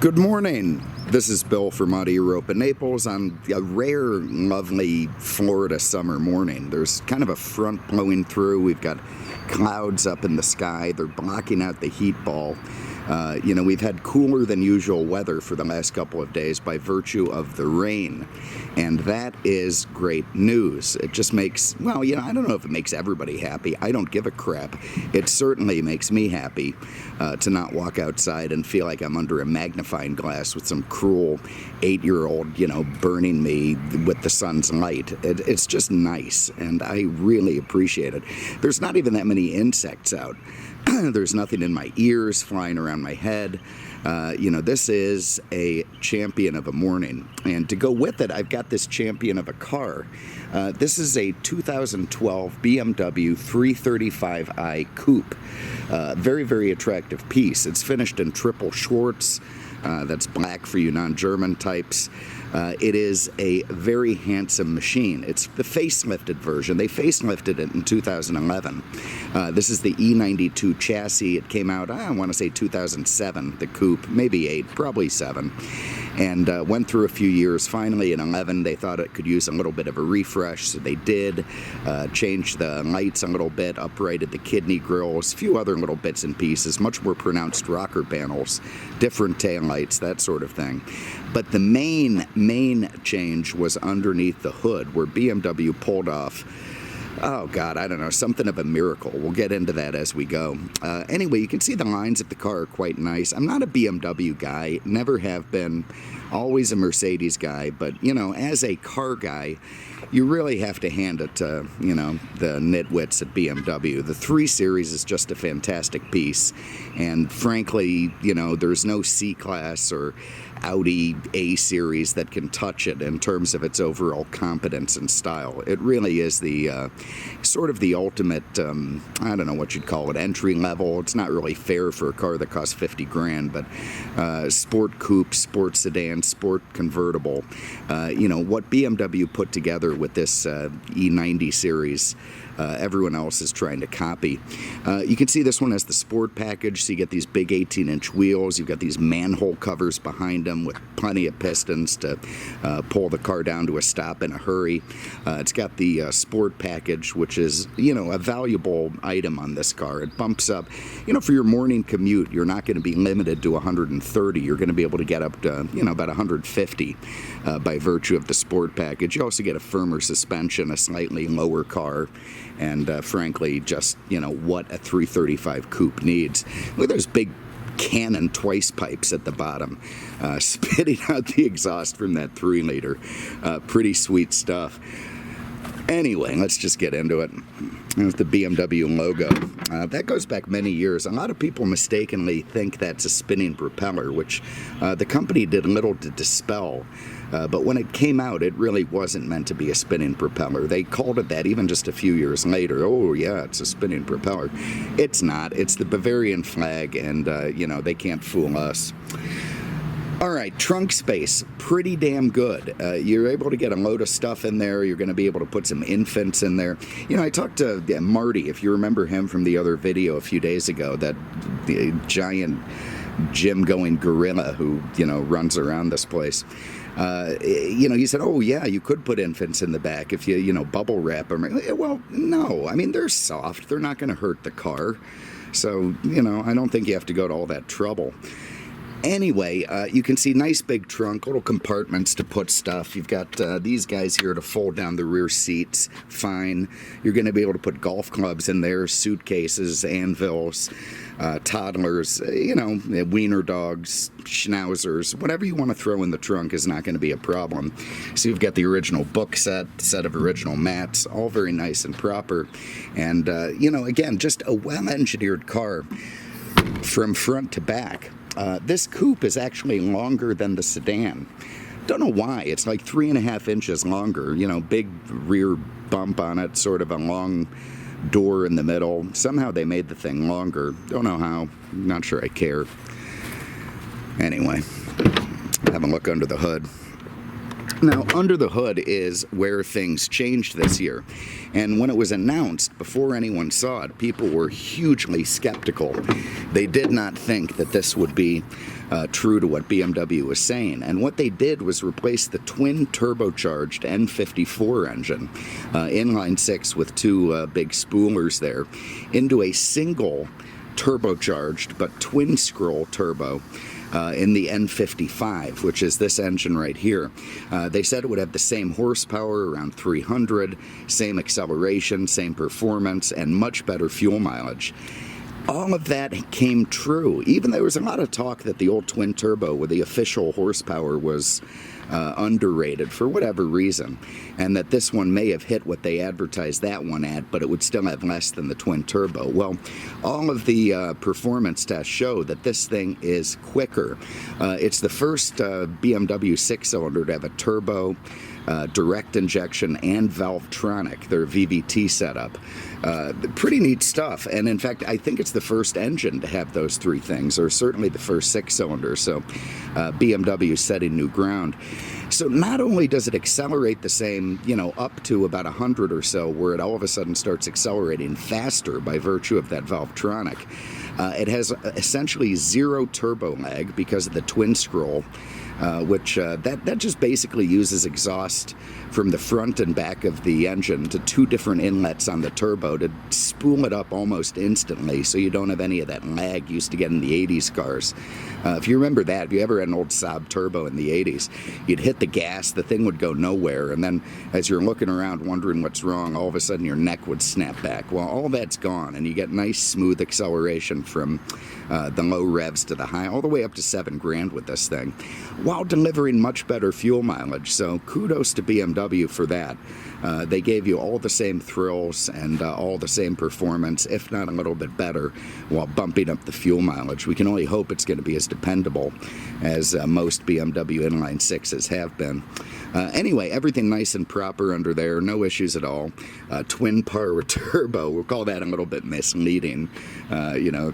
Good morning. This is Bill from Auto Europa Naples on a rare, lovely Florida summer morning. There's kind of a front blowing through. We've got clouds up in the sky. They're blocking out the heat ball. We've had cooler than usual weather for the last couple of days by virtue of the rain. And that is great news. It just makes, I don't know if it makes everybody happy. I don't give a crap. It certainly makes me happy to not walk outside and feel like I'm under a magnifying glass with some cruel 8-year-old, burning me with the sun's light. It's just nice, and I really appreciate it. There's not even that many insects out. There's nothing in my ears flying around my head. This is a champion of a morning. And to go with it, I've got this champion of a car. This is a 2012 BMW 335i Coupe. Very, very attractive piece. It's finished in triple Schwartz. That's black for you non-German types. It is a very handsome machine. It's the facelifted version. They facelifted it in 2011. This is the E92 chassis. It came out, I want to say 2007, the coupe, maybe 8, probably 7. And went through a few years. Finally, in 11, they thought it could use a little bit of a refresh, so they did. Changed the lights a little bit, uprighted the kidney grills, a few other little bits and pieces, much more pronounced rocker panels, different taillights, that sort of thing. But the main change was underneath the hood, where BMW pulled off, oh God, I don't know, something of a miracle. We'll get into that as we go. Anyway, you can see the lines of the car are quite nice. I'm not a BMW guy, never have been, always a Mercedes guy, but, as a car guy, you really have to hand it to, the nitwits at BMW. The 3 Series is just a fantastic piece, and frankly, there's no C-Class or Audi A series that can touch it in terms of its overall competence and style. It really is the sort of the ultimate, I don't know what you'd call it, entry level. It's not really fair for a car that costs 50 grand, but sport coupe, sport sedan, sport convertible. What BMW put together with this E90 series, everyone else is trying to copy. You can see this one has the sport package, so you get these big 18-inch wheels. You've got these manhole covers behind them with plenty of pistons to pull the car down to a stop in a hurry. It's got the sport package, which is, a valuable item on this car. It bumps up, for your morning commute, you're not going to be limited to 130. You're going to be able to get up to, about 150 by virtue of the sport package. You also get a firmer suspension, a slightly lower car, and frankly, just, what a 335 coupe needs. Look at those big cannon twice pipes at the bottom, spitting out the exhaust from that 3-liter. Pretty sweet stuff. Anyway, let's just get into it. There's the BMW logo. That goes back many years. A lot of people mistakenly think that's a spinning propeller, which the company did little to dispel. But when it came out, it really wasn't meant to be a spinning propeller. They called it that even just a few years later. Oh, yeah, it's a spinning propeller. It's not. It's the Bavarian flag, and, they can't fool us. All right, trunk space, pretty damn good. You're able to get a load of stuff in there. You're going to be able to put some infants in there. I talked to Marty, if you remember him from the other video a few days ago, that giant gym-going gorilla who, runs around this place. He said, oh, yeah, you could put infants in the back if you, bubble wrap them. Well, no. I mean, they're soft. They're not going to hurt the car. So, I don't think you have to go to all that trouble. Anyway, you can see nice big trunk, little compartments to put stuff. You've got these guys here to fold down the rear seats. Fine. You're going to be able to put golf clubs in there, suitcases, anvils, toddlers, wiener dogs, schnauzers, whatever you want to throw in the trunk is not going to be a problem. So you've got the original book set of original mats, all very nice and proper. And, again, just a well-engineered car from front to back. This coupe is actually longer than the sedan. Don't know why. It's like 3.5 inches longer. Big rear bump on it, sort of a long door in the middle. Somehow they made the thing longer. Don't know how. Not sure I care. Anyway, have a look under the hood. Now, under the hood is where things changed this year. And when it was announced, before anyone saw it, people were hugely skeptical. They did not think that this would be true to what BMW was saying. And what they did was replace the twin turbocharged N54 engine, inline six with two big spoolers there, into a single turbocharged but twin scroll turbo in the N55, which is this engine right here. They said it would have the same horsepower, around 300, same acceleration, same performance, and much better fuel mileage. All of that came true. Even there was a lot of talk that the old twin turbo with the official horsepower was underrated for whatever reason, and that this one may have hit what they advertised that one at, but it would still have less than the twin turbo. Well, all of the performance tests show that this thing is quicker. It's the first BMW six-cylinder to have a turbo, direct injection, and Valvetronic, their VVT setup. Pretty neat stuff, and in fact I think it's the first engine to have those three things, or certainly the first six-cylinder, so BMW setting new ground. So not only does it accelerate the same, up to about 100 or so, where it all of a sudden starts accelerating faster by virtue of that Valvetronic, it has essentially zero turbo lag because of the twin scroll, which that just basically uses exhaust from the front and back of the engine to two different inlets on the turbo to spool it up almost instantly, so you don't have any of that lag you used to get in the 80s cars. If you remember that, if you ever had an old Saab turbo in the 80s, you'd hit the gas, the thing would go nowhere, and then as you're looking around wondering what's wrong, all of a sudden your neck would snap back. Well, all that's gone, and you get nice smooth acceleration from the low revs to the high, all the way up to 7 grand with this thing, while delivering much better fuel mileage. So kudos to BMW for that. They gave you all the same thrills and all the same performance, if not a little bit better, while bumping up the fuel mileage. We can only hope it's going to be as dependable as most BMW inline sixes have been. Anyway, everything nice and proper under there, no issues at all. Twin power turbo, we'll call that a little bit misleading,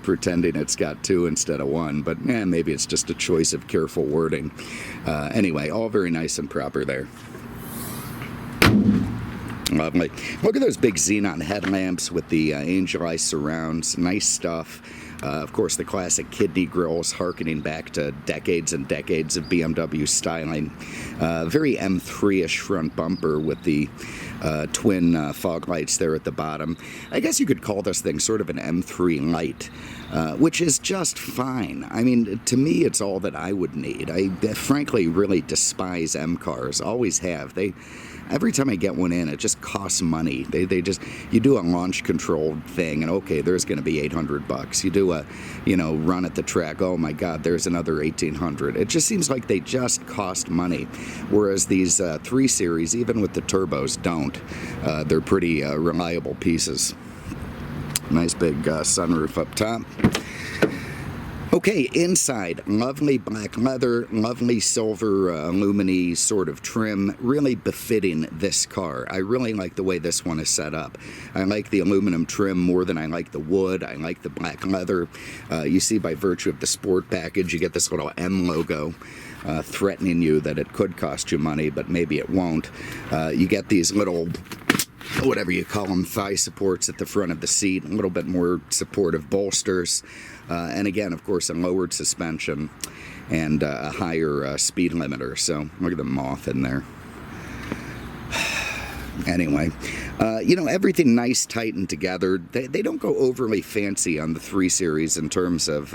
pretending it's got 2 instead of 1, but maybe it's just a choice of careful wording. Anyway, all very nice and proper there. Lovely. Look at those big xenon headlamps with the angel eye surrounds. Nice stuff. Of course, the classic kidney grills, harkening back to decades and decades of BMW styling. Very M3-ish front bumper with the twin fog lights there at the bottom. I guess you could call this thing sort of an M3 Lite, which is just fine. I mean, to me, it's all that I would need. I frankly really despise M cars, always have. Every time I get one in, it just costs money. You do a launch control thing, and okay, there's going to be $800. You do a, run at the track. Oh my God, there's another $1,800. It just seems like they just cost money. Whereas these 3 Series, even with the turbos, don't. They're pretty reliable pieces. Nice big sunroof up top. Okay, inside, lovely black leather, lovely silver alumini sort of trim, really befitting this car. I really like the way this one is set up. I like the aluminum trim more than I like the wood. I like the black leather. You see, by virtue of the sport package, you get this little M logo threatening you that it could cost you money, but maybe it won't. You get these little, whatever you call them, thigh supports at the front of the seat, a little bit more supportive bolsters, and again, of course, a lowered suspension and a higher speed limiter. So look at the moth in there. Anyway, everything nice, tight, and together. They don't go overly fancy on the 3 Series in terms of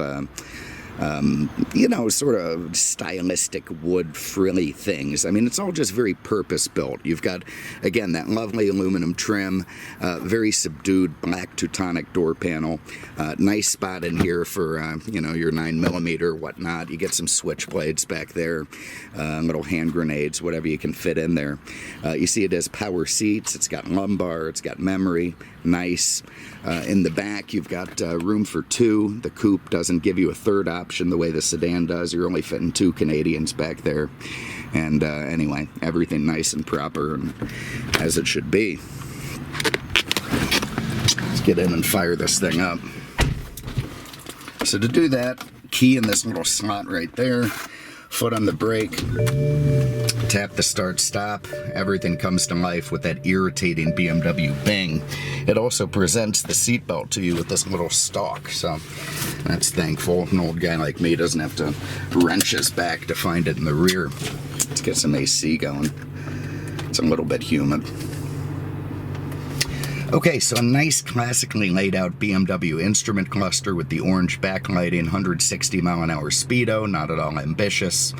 sort of stylistic wood frilly things. I mean, it's all just very purpose-built. You've got, again, that lovely aluminum trim, very subdued black Teutonic door panel, nice spot in here for, your 9mm, whatnot. You get some switchblades back there, little hand grenades, whatever you can fit in there. You see it has power seats, it's got lumbar, it's got memory, nice. In the back, you've got room for 2. The coupe doesn't give you a third option the way the sedan does. You're only fitting 2 Canadians back there. And anyway, everything nice and proper and as it should be. Let's get in and fire this thing up. So to do that, key in this little slot right there. Foot on the brake, tap the start stop, everything comes to life with that irritating BMW bing. It also presents the seatbelt to you with this little stalk, so that's thankful. An old guy like me doesn't have to wrench his back to find it in the rear. Let's get some AC going. It's a little bit humid. Okay, so a nice classically laid out BMW instrument cluster with the orange backlighting, 160 mile an hour speedo, not at all ambitious.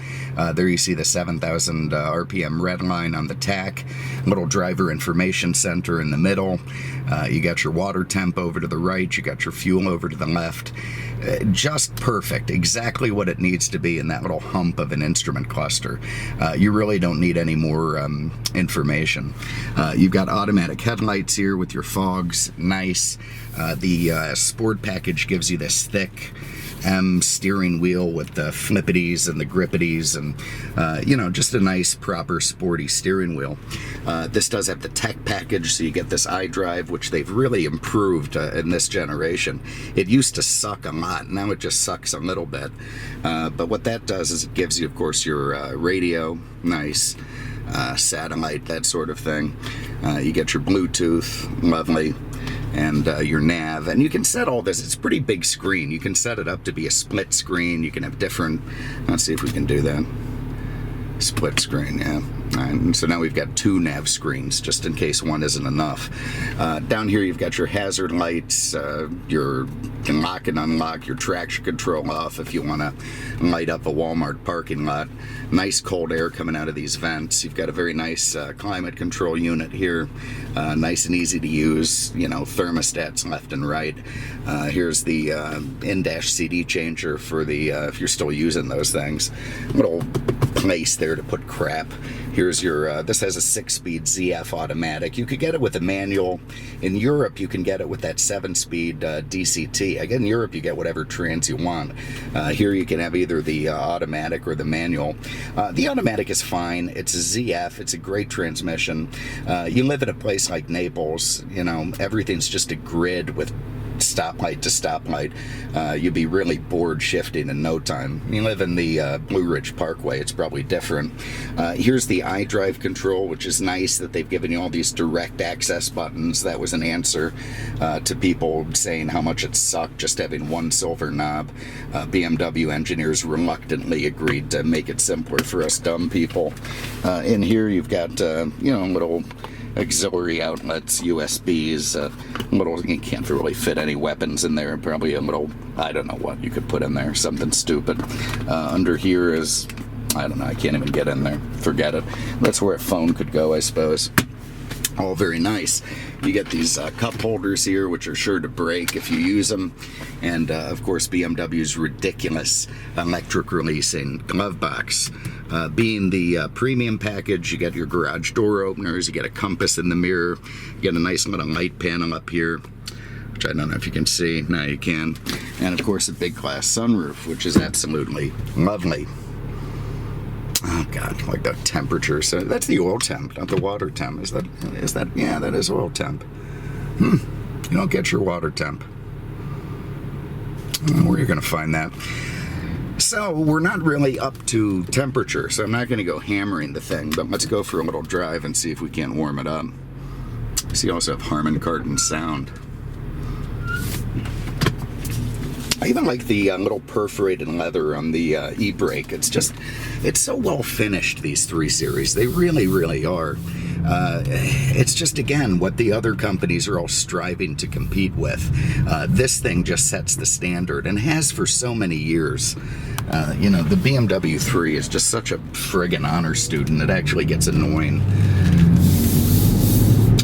There you see the 7,000 RPM red line on the tach, little driver information center in the middle. You got your water temp over to the right, you got your fuel over to the left. Just perfect, exactly what it needs to be in that little hump of an instrument cluster. You really don't need any more information. You've got automatic headlights here with your fogs, nice. The Sport package gives you this thick M steering wheel with the flippities and the grippities and, you know, just a nice, proper, sporty steering wheel. This does have the tech package, so you get this iDrive, which they've really improved in this generation. It used to suck a lot, now it just sucks a little bit. But what that does is it gives you, of course, your radio, nice. Satellite, that sort of thing. You get your Bluetooth, lovely, and your nav. And you can set all this. It's a pretty big screen. You can set it up to be a split screen. You can have different, let's see if we can do that. Split screen, yeah. And so now we've got 2 nav screens, just in case one isn't enough. Down here you've got your hazard lights, your lock and unlock, your traction control off if you want to light up a Walmart parking lot. Nice cold air coming out of these vents. You've got a very nice climate control unit here. Nice and easy to use, you know, thermostats left and right. Here's the in-dash CD changer for the, if you're still using those things. Little place there to put crap. Here's your, this has a 6-speed ZF automatic. You could get it with a manual. In Europe, you can get it with that 7-speed DCT. Again, in Europe, you get whatever trans you want. Here you can have either the automatic or the manual. The automatic is fine. It's a ZF. It's a great transmission. You live in a place like Naples, you know, everything's just a grid with stoplight to stoplight. You'd be really bored shifting in no time. You live in the Blue Ridge Parkway, it's probably different. Here's the iDrive control, which is nice that they've given you all these direct access buttons. That was an answer to people saying how much it sucked just having one silver knob. BMW engineers reluctantly agreed to make it simpler for us dumb people. In here you've got, you know, little auxiliary outlets, USBs, little, you can't really fit any weapons in there, probably a little, I don't know what you could put in there, something stupid. Under here is, I don't know, I can't even get in there, forget it. That's where a phone could go, I suppose. All very nice. You get these cup holders here, which are sure to break if you use them. And, of course, BMW's ridiculous electric releasing glove box. Being the premium package, you get your garage door openers, you get a compass in the mirror, you get a nice little light panel up here, which I don't know if you can see. Now you can. And, of course, a big glass sunroof, which is absolutely lovely. Oh God, like the temperature. So that's the oil temp, not the water temp. Is that? Yeah, that is oil temp. You don't get your water temp. I don't know where you're going to find that. So we're not really up to temperature, so I'm not going to go hammering the thing, but let's go for a little drive and see if we can't warm it up. So you also have Harman Kardon sound. I even like the little perforated leather on the e-brake. It's just, it's so well finished, these 3 Series. They really, really are. It's just, again, what the other companies are all striving to compete with. This thing just sets the standard and has for so many years. You know, the BMW 3 is just such a friggin' honor student. It actually gets annoying.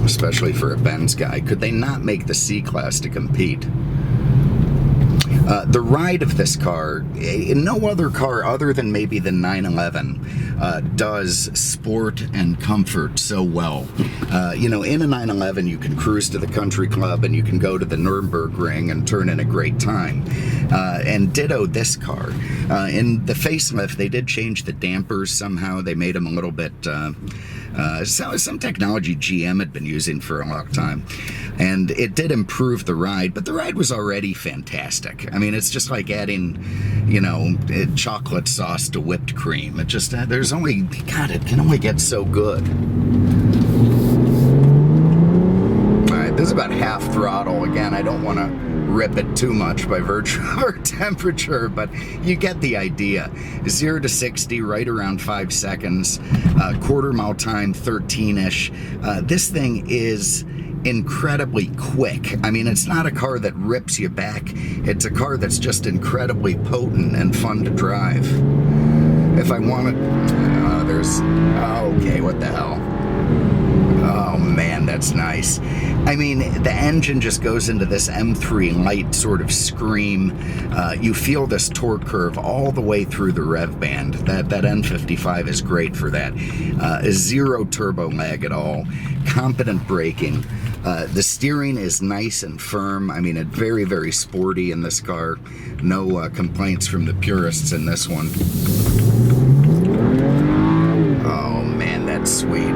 Especially for a Benz guy. Could they not make the C-Class to compete? The ride of this car, no other car other than maybe the 911 does sport and comfort so well. You know, in a 911 you can cruise to the country club and you can go to the Nürburgring and turn in a great time. And ditto this car. In the facelift they did change the dampers somehow. They made them a little bit Some technology GM had been using for a long time. And it did improve the ride, but the ride was already fantastic. I mean, it's just like adding, you know, chocolate sauce to whipped cream. It just, there's only, God, it can only get so good. All right, this is about half throttle. Again, I don't want to rip it too much by virtue of our temperature, but you get the idea. 0 to 60 right around 5 seconds, quarter mile time 13-ish. This thing is incredibly quick. I mean, it's not a car that rips you back. It's a car that's just incredibly potent and fun to drive. If I wanted, okay, what the hell? Oh man, that's nice. I mean, the engine just goes into this M3 light sort of scream. You feel this torque curve all the way through the rev band. That N55 is great for that. Zero turbo lag at all. Competent braking. The steering is nice and firm. I mean, it's very, very sporty in this car. No complaints from the purists in this one. Oh man, that's sweet.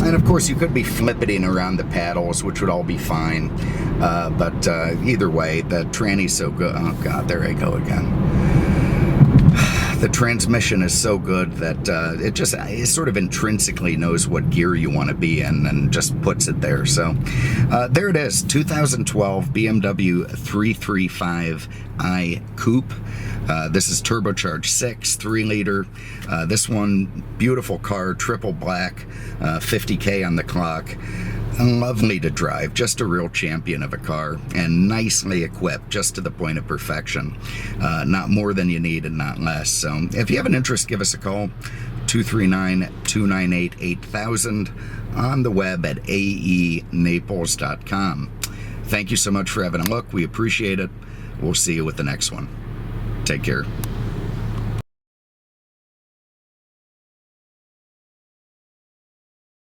And of course, you could be flippiting around the paddles, which would all be fine. But either way, the tranny's so good. Oh God, there I go again. The transmission is so good that it sort of intrinsically knows what gear you want to be in and just puts it there. So there it is, 2012 BMW 335i Coupe. This is turbocharged 6, 3-liter. This one, beautiful car, triple black, 50K on the clock. Lovely to drive, just a real champion of a car, and nicely equipped, just to the point of perfection. Not more than you need and not less. So if you have an interest, give us a call, 239-298-8000, on the web at aenaples.com. Thank you so much for having a look. We appreciate it. We'll see you with the next one. Take care.